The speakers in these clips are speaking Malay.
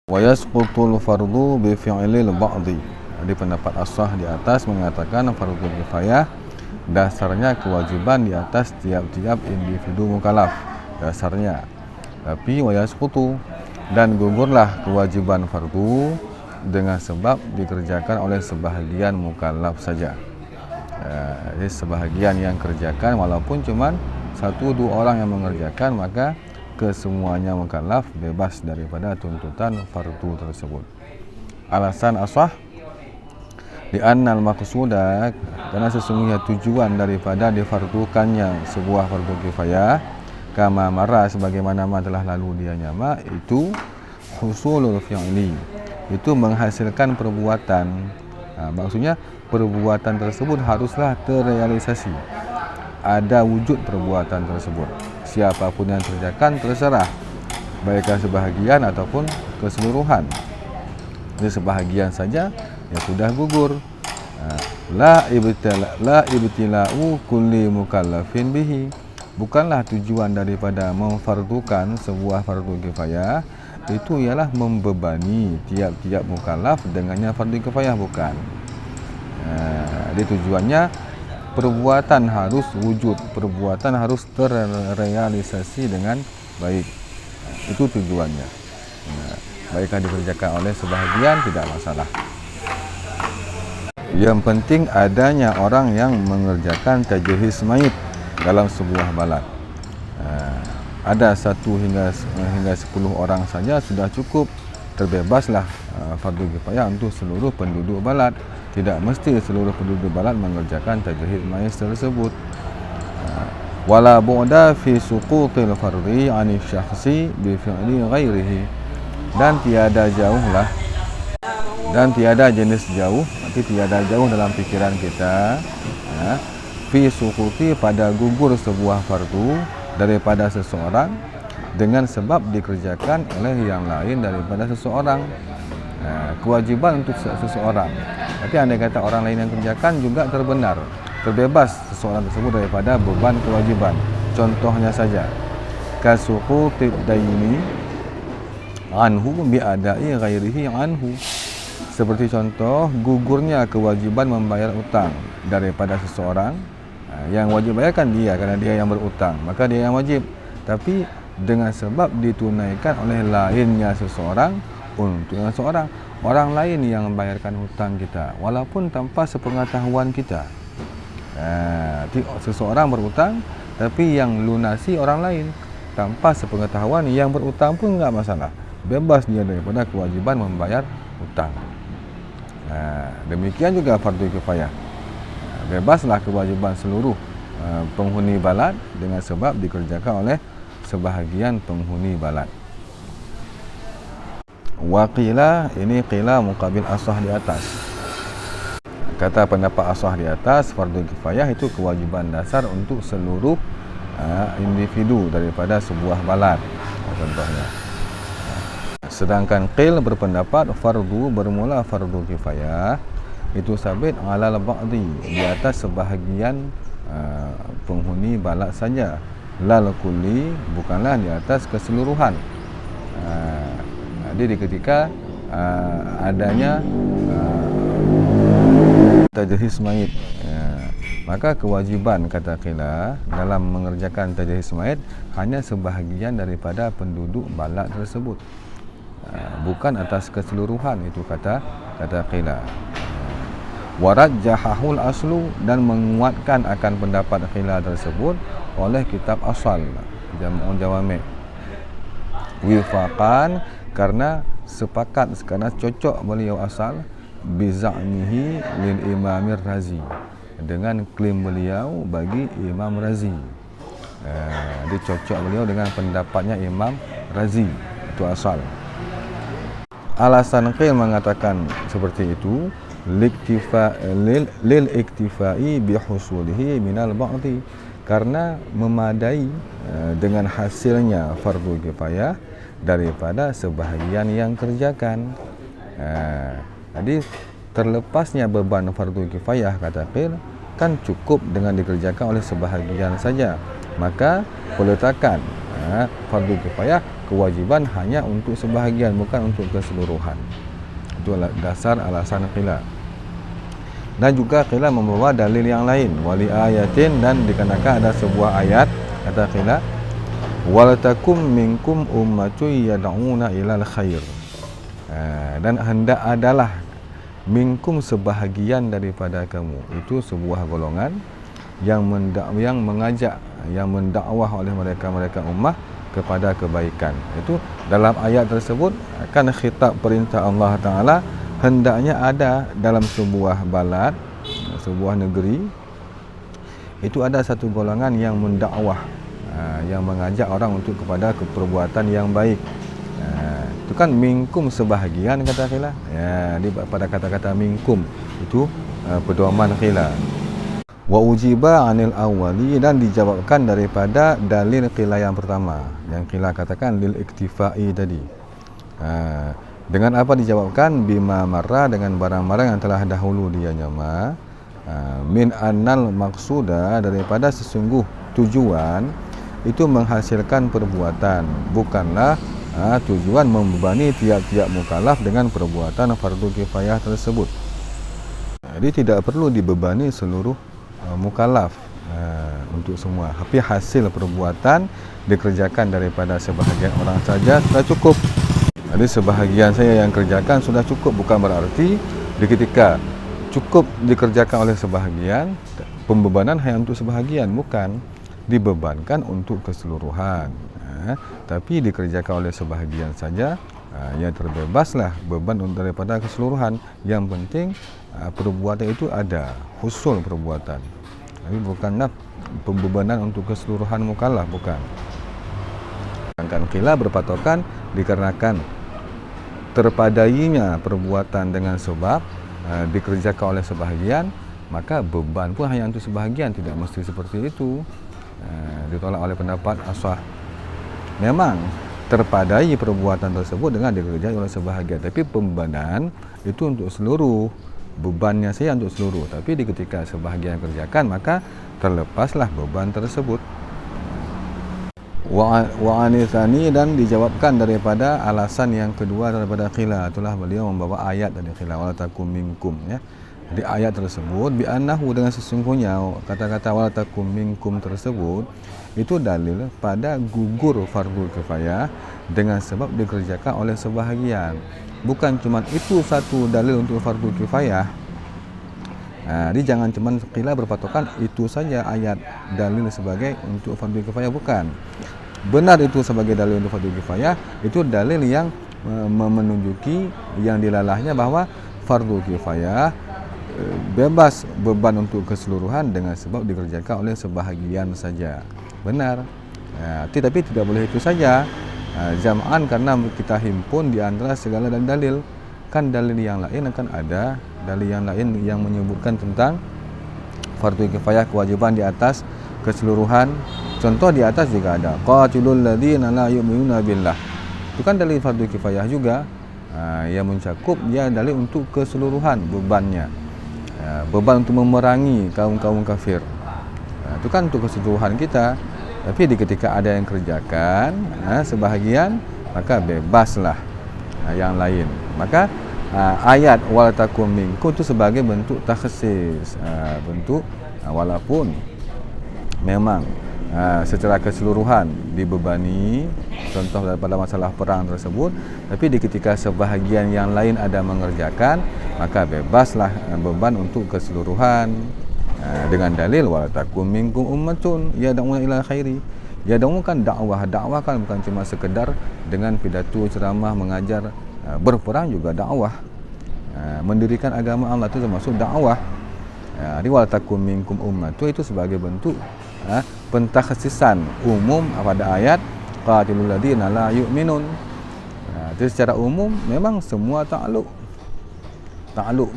Wa yasqutul fardu bi fi'lil ba'di. Di pendapat ashah di atas mengatakan fardu kifayah dasarnya kewajiban di atas tiap-tiap individu mukallaf dasarnya. Tapi wa yasqutu, dan gugurlah kewajiban fardu dengan sebab dikerjakan oleh sebahagian mukallaf saja. Jadi sebahagian yang kerjakan, walaupun cuma 1-2 orang yang mengerjakan, maka kesemuanya mukallaf bebas daripada tuntutan fardu tersebut. Alasan ashah, di annal maqsuda, karena sesungguhnya tujuan daripada difardukannya sebuah fardu kifayah, kama marra, sebagaimana telah lalu dia nyama, itu husulul fi'li, itu menghasilkan perbuatan. Maksudnya perbuatan tersebut haruslah terrealisasi, ada wujud perbuatan tersebut. Siapapun yang kerjakan terserah, baiklah sebahagian ataupun keseluruhan. Jadi sebahagian saja ya sudah gugur. La ibtila'u kulli mukallafin bihi, bukanlah tujuan daripada memfardukan sebuah fardu kifayah itu ialah membebani tiap-tiap mukallaf dengannya fardu kifayah, bukan. Jadi tujuannya perbuatan harus wujud, perbuatan harus terrealisasi dengan baik. Itu tujuannya. Baiklah dikerjakan oleh sebahagian, tidak masalah. Yang penting adanya orang yang mengerjakan tajhiz mayit dalam sebuah balad. Ada 1 hingga 10 orang saja sudah cukup. Terbebaslah fardu kifayah untuk seluruh penduduk balad. Tidak mesti seluruh penduduk balad mengerjakan tajhiz mayit tersebut. Wala bu'da fi suqutil fardhi 'ani syakhsi bi fi'li ghairihi, dan tiada jauhlah, dan tiada jenis jauh, nanti tiada jauh dalam pikiran kita, fi suquti, pada gugur sebuah fardu daripada seseorang dengan sebab dikerjakan oleh yang lain daripada seseorang. Kewajiban untuk seseorang, tapi andai kata orang lain yang kerjakan juga terbenar, terbebas seseorang tersebut daripada beban kewajiban. Contohnya saja, kasuqutid daini anhu bi adai ghairihi anhu, seperti contoh gugurnya kewajiban membayar utang daripada seseorang. Yang wajib bayarkan dia karena dia yang berutang, maka dia yang wajib, tapi dengan sebab ditunaikan oleh lainnya seseorang untuk seseorang, orang lain yang membayarkan hutang kita walaupun tanpa sepengetahuan kita. Seseorang berutang tapi yang lunasi orang lain tanpa sepengetahuan yang berutang pun enggak masalah, bebas dia daripada kewajiban membayar hutang. Demikian juga fardu kifayah, bebaslah kewajiban seluruh penghuni balad dengan sebab dikerjakan oleh sebahagian penghuni balad. Waqila, ini qila muqabil ashah di atas. Kata pendapat ashah di atas, fardu kifayah itu kewajiban dasar untuk seluruh individu daripada sebuah balad, contohnya. Sedangkan qil berpendapat fardu bermula fardu kifayah itu sabit alal ba'di, di atas sebahagian penghuni balad saja, lal kulli, bukanlah di atas keseluruhan. Jadi ketika adanya tajhiz mayit, maka kewajiban, kata qila, dalam mengerjakan tajhiz mayit hanya sebahagian daripada penduduk balad tersebut, bukan atas keseluruhan. Itu kata qila. Warajjahahul aslu, dan menguatkan akan pendapat qila tersebut oleh kitab asal Jam'ul Jawami', wifaqan, karena sepakat, karena cocok beliau asal, biza'mihi lil imamir razi, dengan klaim beliau bagi Imam Razi. Dicocok beliau dengan pendapatnya Imam Razi, itu asal. Alasan qil mengatakan seperti itu, lil iktifai bihusulihi minal ba'di, karena memadai dengan hasilnya fardu kifayah daripada sebahagian yang kerjakan. Jadi terlepasnya beban fardu kifayah, kata qil, kan cukup dengan dikerjakan oleh sebahagian saja. Maka peletakan fardu kifayah kewajiban hanya untuk sebahagian, bukan untuk keseluruhan. Itu dasar alasan khilaf. Dan juga khilaf membawa dalil yang lain, wali ayatin, dan dikarenakan ada sebuah ayat kata khilaf, wal takum minkum ummatun yad'una ilal khair. Dan hendak adalah minkum sebahagian daripada kamu, itu sebuah golongan yang mengajak, yang mendakwah oleh mereka ummah kepada kebaikan. Itu dalam ayat tersebut akan khitab perintah Allah Ta'ala, hendaknya ada dalam sebuah balad, sebuah negeri, itu ada satu golongan yang mendakwah, yang mengajak orang untuk kepada perbuatan yang baik. Itu kan minkum sebahagian kata khilaf. Pada kata-kata minkum itu pedoman khilaf. Wa ujiba anil awwali, dan dijawabkan daripada dalil khilaf yang pertama, yang khilaf katakan lil iktifai tadi. Dengan apa dijawabkan? Bima marra, dengan barang-barang yang telah dahulu dia nyama, min annal maksuda, daripada sesungguh tujuan itu menghasilkan perbuatan, bukanlah tujuan membebani tiap-tiap mukallaf dengan perbuatan fardu kifayah tersebut. Jadi tidak perlu dibebani seluruh mukallaf untuk semua, tapi hasil perbuatan dikerjakan daripada sebahagian orang saja sudah cukup. Jadi sebahagian saya yang kerjakan sudah cukup, bukan berarti ketika cukup dikerjakan oleh sebahagian, pembebanan hanya untuk sebahagian, bukan, dibebankan untuk keseluruhan. Tapi dikerjakan oleh sebahagian saja, ya terbebaslah beban daripada keseluruhan. Yang penting perbuatan itu ada, husul perbuatan. Tapi bukanlah pembebanan untuk keseluruhan mukallaf, bukan. Sedangkan khilaf berpatokan dikarenakan terpadainya perbuatan dengan sebab dikerjakan oleh sebahagian, maka beban pun hanya untuk sebahagian, tidak mesti seperti itu. Ditolak oleh pendapat ashah. Memang terpadai perbuatan tersebut dengan dikerjakan oleh sebahagian, tapi pembebanan itu untuk seluruh, bebannya saya untuk seluruh. Tapi ketika sebahagian kerjakan, maka terlepaslah beban tersebut. Wa anisani, dan dijawabkan daripada alasan yang kedua daripada khilaf, itulah beliau membawa ayat dari khilaf, wala takum minkum, ya. Di ayat tersebut bi annahu, dengan sesungguhnya kata-kata wala takum minkum tersebut itu dalil pada gugur fardu kifayah dengan sebab dikerjakan oleh sebahagian. Bukan cuma itu satu dalil untuk fardu kifayah. Jadi jangan cuma khilaf berpatokan itu saja ayat dalil sebagai untuk fardu kifayah, bukan. Benar itu sebagai dalil untuk fardu kifayah, itu dalil yang menunjuki yang dilalahnya bahwa fardu kifayah bebas beban untuk keseluruhan dengan sebab dikerjakan oleh sebahagian saja. Benar. Tapi tidak boleh itu saja. Jam'an, karena kita himpun di antara segala dalil. Kan dalil yang lain akan ada dalil yang lain yang menyebutkan tentang fardu kifayah, kewajiban di atas keseluruhan. Contoh di atas juga ada qatilul ladzina la yu'minuna billah. Itu kan dalil fardu kifayah juga, yang mencakup dia dalil untuk keseluruhan bebannya. Beban untuk memerangi kaum-kaum kafir. Itu kan untuk keseluruhan kita. Tapi ketika ada yang kerjakan sebahagian, maka bebaslah yang lain. Maka ayat wal takum minkum itu sebagai bentuk takhsis, bentuk walaupun memang secara keseluruhan dibebani, contoh daripada masalah perang tersebut, tapi ketika sebahagian yang lain ada mengerjakan, maka bebaslah beban untuk keseluruhan. Dengan dalil wala takum minkum ummatun yad'una ila khairi. Yad'u kan dakwah kan bukan cuma sekedar dengan pidato, ceramah, mengajar. Berperang juga dakwah. Mendirikan agama Allah itu termasuk dakwah. Jadi wala takum minkum ummatun itu sebagai bentuk pentakhsisan umum pada ayat qatilul ladzina la yu'minun. Jadi secara umum memang semua takluk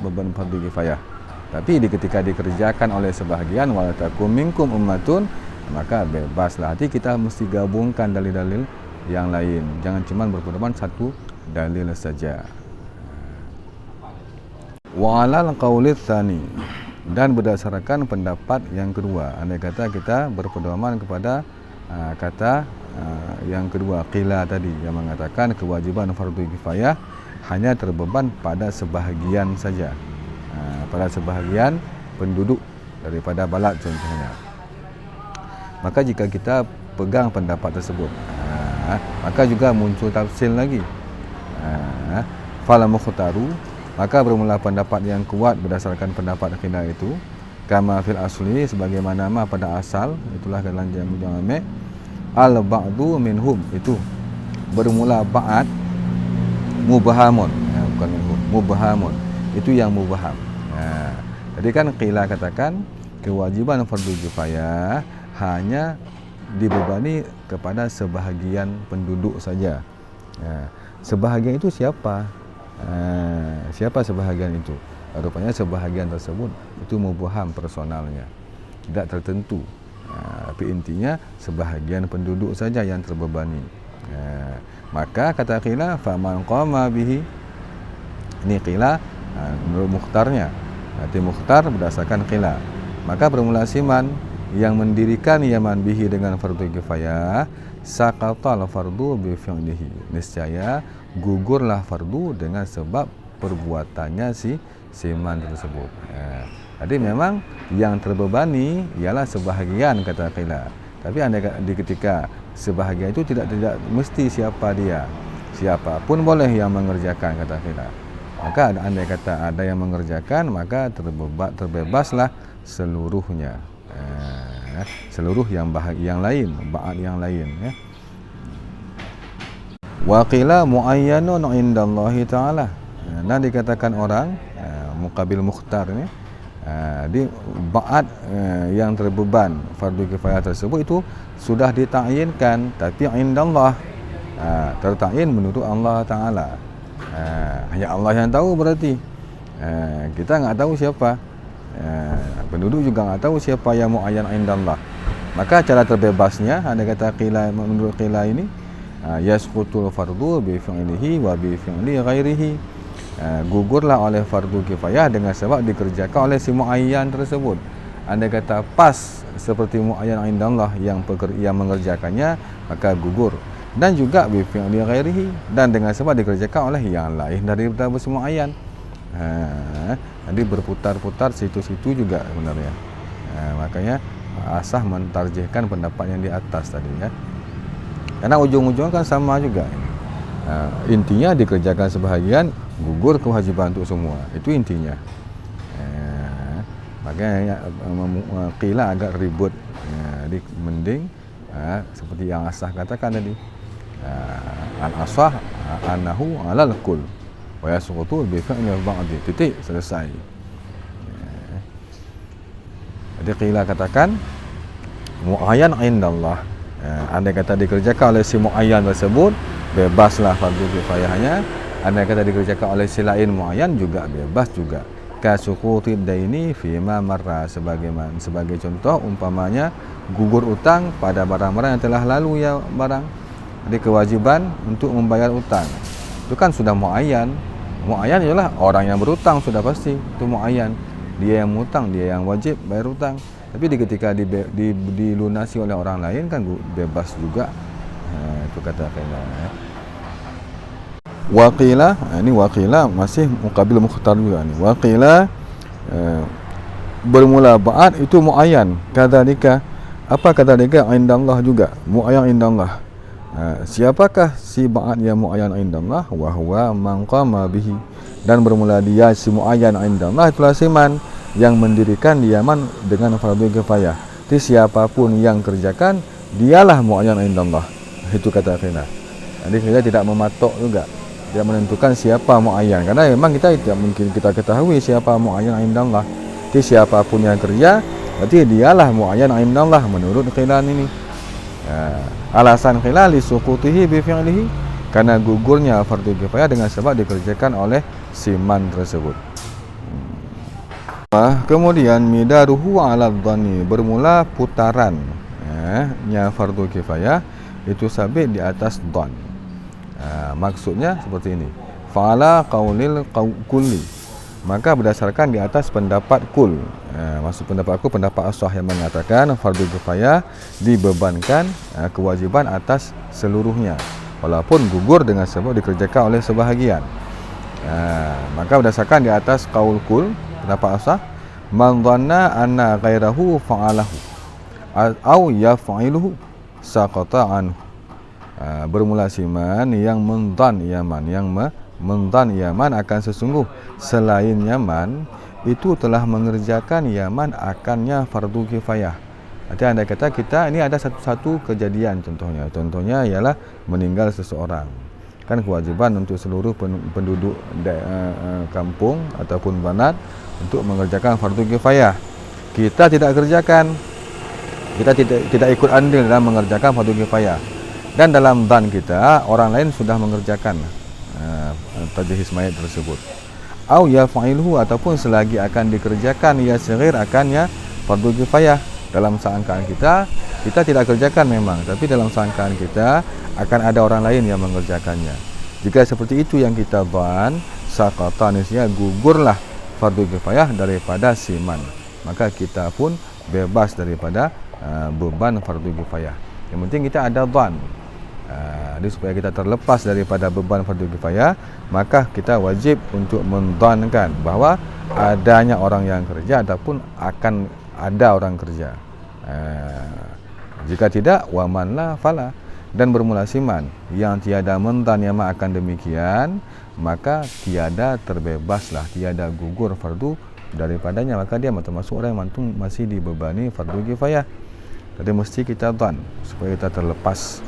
beban fardu kifayah. Tapi ketika dikerjakan oleh sebahagian wala takum minkum ummatun, maka bebaslah. Jadi kita mesti gabungkan dalil-dalil yang lain. Jangan cuma berpedoman satu dalil saja. Wa 'alal qauli tsani, dan berdasarkan pendapat yang kedua. Andai kata kita berpedoman kepada kata yang kedua qila tadi yang mengatakan kewajiban fardu kifayah hanya terbeban pada sebahagian saja, pada sebahagian penduduk daripada balad contohnya. Maka jika kita pegang pendapat tersebut, maka juga muncul tafsir lagi. Fala mukhtaru, maka bermula pendapat yang kuat berdasarkan pendapat qila itu kama fil asli, sebagaimana pada asal, itulah dalam jamu jama'ah al ba'du minhum, itu bermula ba'd mubahamun, bukan minhum, mubahamun, itu yang mubaham. Jadi kan qila katakan kewajiban fardu kifayah hanya dibebani kepada sebahagian penduduk saja. Sebahagian itu siapa? Siapa sebahagian itu? Rupanya sebahagian tersebut itu mubaham personalnya, tidak tertentu. Tapi intinya sebahagian penduduk saja yang terbebani. Maka kata qila faman qama bihi, ini qila menurut mukhtarnya, nanti mukhtar berdasarkan qila, maka bermula siman yang mendirikan yaman bihi dengan fardu kifayah, saqatal fardu bi fi'lihi, niscaya gugurlah fardu dengan sebab perbuatannya si siman tersebut. Jadi memang yang terbebani ialah sebahagian kata qila. Tapi di ketika sebahagian itu tidak mesti siapa dia, siapapun boleh yang mengerjakan kata qila. Maka andai kata ada yang mengerjakan, maka terbebaslah seluruhnya. Seluruh yang lain, ba'ad yang lain, ya. Wa qila muayyanun indallahi ta'ala. Dan dikatakan orang muqabil mukhtar ni, di ba'ad yang terbeban fardu kifayah tersebut itu sudah ditakyin,kan, tapi indallah, tertakyin menurut Allah Ta'ala. Hanya Allah yang tahu, berarti kita enggak tahu siapa, penduduk juga enggak tahu siapa yang muayyan indallah. Maka cara terbebasnya, ada kata qila, menurut qila ini, yasqutul fardu bi fi'lihi wa bi fi'li ghairihi, gugurlah oleh fardu kifayah dengan sebab dikerjakan oleh si muayyan tersebut. Anda kata pas seperti muayyan indallah yang mengerjakannya, maka gugur. Dan juga bi fi'li ghairihi, dan dengan sebab dikerjakan oleh yang lain daripada si muayyan. Jadi berputar-putar situ-situ juga sebenarnya. Makanya asah mentarjihkan pendapat yang di atas tadi, ya. Karena ujung-ujungnya kan sama juga. Intinya dikerjakan sebahagian, gugur kewajiban untuk semua. Itu intinya. Makanya qila agak ribut. Jadi mending seperti yang asah katakan tadi. Al-asah annahu 'alal kull wa yasqutu bi fi'li ba'd. Titik, selesai. Jadi qila katakan muayyan indallah. Andai kata dikerjakan oleh si muayyan tersebut, bebaslah fardu kifayahnya. Andai kata dikerjakan oleh si lain muayyan, juga bebas juga. Kasuqutid daini fima marra, sebagai contoh umpamanya gugur utang pada barang-barang yang telah lalu, ya barang. Jadi kewajiban untuk membayar utang itu kan sudah muayyan. Muayyan ialah orang yang berutang, sudah pasti itu muayyan. Dia yang mengutang, dia yang wajib bayar utang. Tapi ketika dilunasi oleh orang lain kan bebas juga. Itu kata qila. Wa qila, ini wa qila masih muqabil mukhtar juga ni. Wa qila bermula ba'ad itu muayyan. Kadzalika, apa kadzalika indallah juga, muayyan indallah. Siapakah si ba'ad yang muayyan indallah? Wa huwa man qama bihi, dan bermula dia si muayyan indallah itulah siman yang mendirikan yaman dengan fardu kifayah. Jadi siapapun yang kerjakan, dialah muayyan indallah. Itu kata qila. Jadi kita tidak mematok juga, tidak menentukan siapa muayyan, karena memang kita tidak mungkin kita ketahui siapa muayyan indallah. Jadi siapapun yang kerja, berarti dialah muayyan indallah menurut qila ini. Alasan qila li suqutihi bi fi'lihi, karena gugurnya fardu kifayah dengan sebab dikerjakan oleh siman tersebut. Kemudian midaruhu 'ala dhanni, bermula putaran nya fardu kifayah itu sabit di atas dhan. Maksudnya seperti ini. Fa'ala qaulil kulli, maka berdasarkan di atas pendapat kul, maksud pendapat kul, pendapat ashah yang mengatakan fardu kifayah dibebankan kewajiban atas seluruhnya walaupun gugur dengan sebab dikerjakan oleh sebahagian. Maka berdasarkan di atas qaul kul, pendapat ashah, man dhanna anna ghairahu fa'alahu au yaf'iluhu saqata anhu. Bermula siman yang mendan Yaman, yang mendan Yaman akan sesungguh selain Yaman itu telah mengerjakan Yaman akannya fardu kifayah. Nanti anda kata kita ini ada satu kejadian, contohnya ialah meninggal seseorang, kan kewajiban untuk seluruh penduduk kampung ataupun banat untuk mengerjakan fardu kifayah. Kita tidak kerjakan, kita tidak ikut andil dalam mengerjakan fardu kifayah, dan dalam dhan kita orang lain sudah mengerjakan tajhiz mayat tersebut. Au yaf'ilhu, ataupun selagi akan dikerjakan ya saghir akannya fardu kifayah. Dalam sangkaan kita tidak kerjakan memang, tapi dalam sangkaan kita akan ada orang lain yang mengerjakannya. Jika seperti itu yang kita dhan, saqata, niscaya gugurlah fardu kifayah daripada siman, maka kita pun bebas daripada beban fardu kifayah. Yang penting kita ada dhan. Jadi supaya kita terlepas daripada beban fardu kifayah, maka kita wajib untuk mendhankan bahawa adanya orang yang kerja ataupun akan ada orang kerja. Jika tidak, waman la fala, dan bermula siman yang tiada mendhan yang akan demikian, maka tiada terbebaslah, tiada gugur fardu daripadanya, maka dia termasuk orang yang masih dibebani fardu kifayah. Jadi mesti kita dhan supaya kita terlepas.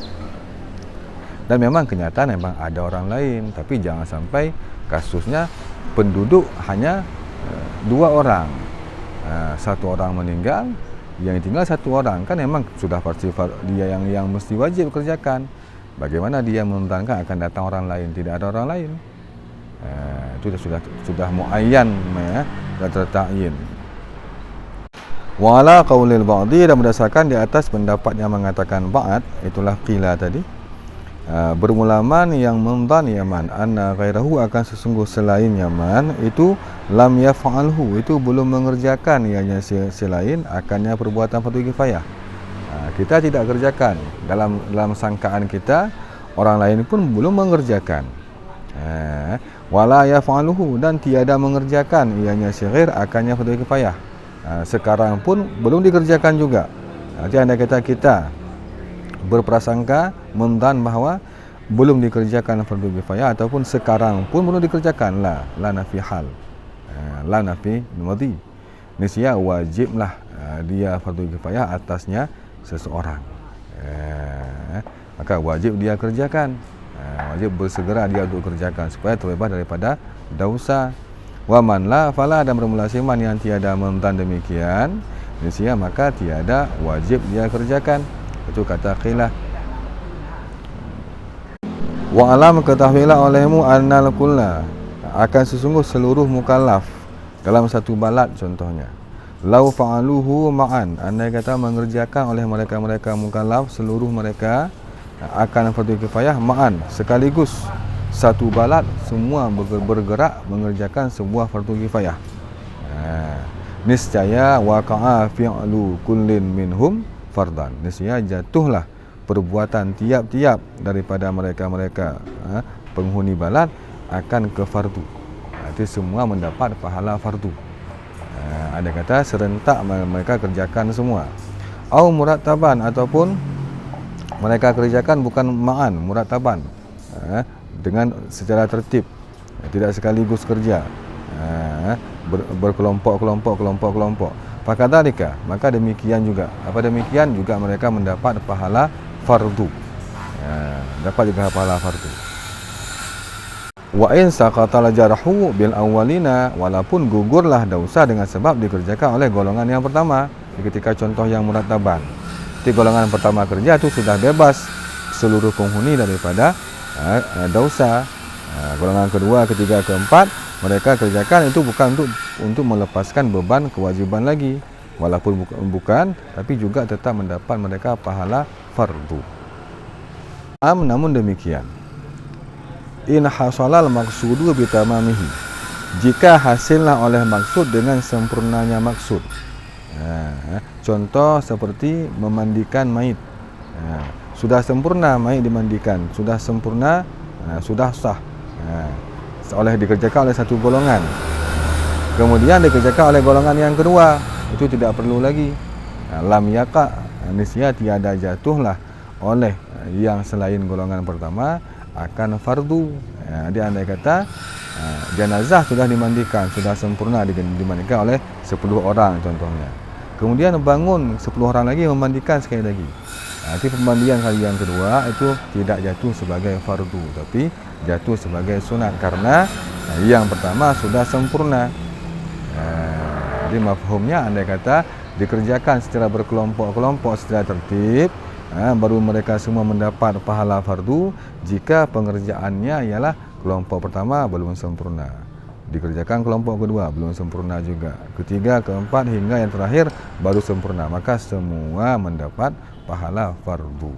Dan memang kenyataan memang ada orang lain, tapi jangan sampai kasusnya penduduk hanya 2 orang, 1 orang meninggal, yang tinggal 1 orang, kan memang sudah pasti dia yang mesti wajib kerjakan. Bagaimana dia menerangkan akan datang orang lain, tidak ada orang lain? Itu sudah muayyan, sudah tertayin. Wala qaulil ba'di, dan berdasarkan di atas pendapat yang mengatakan ba'd, itulah qila tadi, bermula man yang mendhan Yaman anna ghairahu akan sesungguh selain Yaman itu lam yaf'alhu, itu belum mengerjakan ianya selain akannya perbuatan fardu kifayah. Kita tidak kerjakan, dalam sangkaan kita orang lain pun belum mengerjakan. Wala yaf'aluhu, dan tiada mengerjakan ianya syaghir akannya fardu kifayah. Sekarang pun belum dikerjakan juga. Jadi anda kata kita berprasangka mendhan bahawa belum dikerjakan fardu kifayah ataupun sekarang pun belum dikerjakan, la nafi hal, la nafi madhi, niscaya wajiblah dia fardu kifayah atasnya seseorang, maka wajib dia kerjakan, wajib bersegera dia untuk kerjakan supaya terbebas daripada dosa. Wa man la fala, dan bermula siman yang tiada mendhan demikian, niscaya maka tiada wajib dia kerjakan. Itu kata qilah. Wa alam, ketahuilah olehmu annal kulla, akan sesungguh seluruh mukallaf dalam satu balad contohnya, lau fa'aluhu ma'an, andai kata mengerjakan oleh mereka mukallaf seluruh mereka akan fardu kifayah ma'an, sekaligus satu balad semua bergerak mengerjakan sebuah fardu kifayah, niscaya waqa'a fi'lu kullin minhum fardan, niscaya jatuhlah perbuatan tiap-tiap daripada mereka penghuni balad akan ke fardu. Itu semua mendapat pahala fardu. Ada kata serentak mereka kerjakan semua. Au murattaban, ataupun mereka kerjakan bukan ma'an, murattaban, dengan secara tertib, tidak sekaligus kerja, berkelompok. Fakadzalika, maka demikian juga. Apa demikian juga mereka mendapat pahala fardu. Dapat juga pahala fardu. Wa in saqatal jarhu bil awwalina, walaupun gugurlah dosa dengan sebab dikerjakan oleh golongan yang pertama. Ketika contoh yang murattaban, di golongan pertama kerja itu sudah bebas seluruh penghuni daripada dosa. Golongan kedua, ketiga, keempat mereka kerjakan itu bukan untuk melepaskan beban kewajiban lagi, walaupun bukan, tapi juga tetap mendapat mereka pahala fardu. Namun demikian, in hasalal maqsudu bitamamihi, jika hasilnya oleh maksud dengan sempurnanya maksud. Contoh seperti memandikan mayit. Sudah sempurna mayit dimandikan, sudah sempurna, sudah sah, oleh dikerjakan oleh satu golongan. Kemudian dikerjakan oleh golongan yang kedua, itu tidak perlu lagi. Lam yaqa, niscaya tiada jatuhlah oleh yang selain golongan pertama akan fardu. Dia andai kata jenazah sudah dimandikan, sudah sempurna dimandikan oleh 10 orang contohnya. Kemudian bangun 10 orang lagi memandikan sekali lagi. Nanti pemandian kali yang kedua itu tidak jatuh sebagai fardu, tapi jatuh sebagai sunat karena yang pertama sudah sempurna. Jadi mafhumnya andai kata dikerjakan secara berkelompok-kelompok secara tertib, baru mereka semua mendapat pahala fardu jika pengerjaannya ialah kelompok pertama belum sempurna, dikerjakan kelompok kedua belum sempurna juga, ketiga, keempat hingga yang terakhir baru sempurna, maka semua mendapat pahala fardu.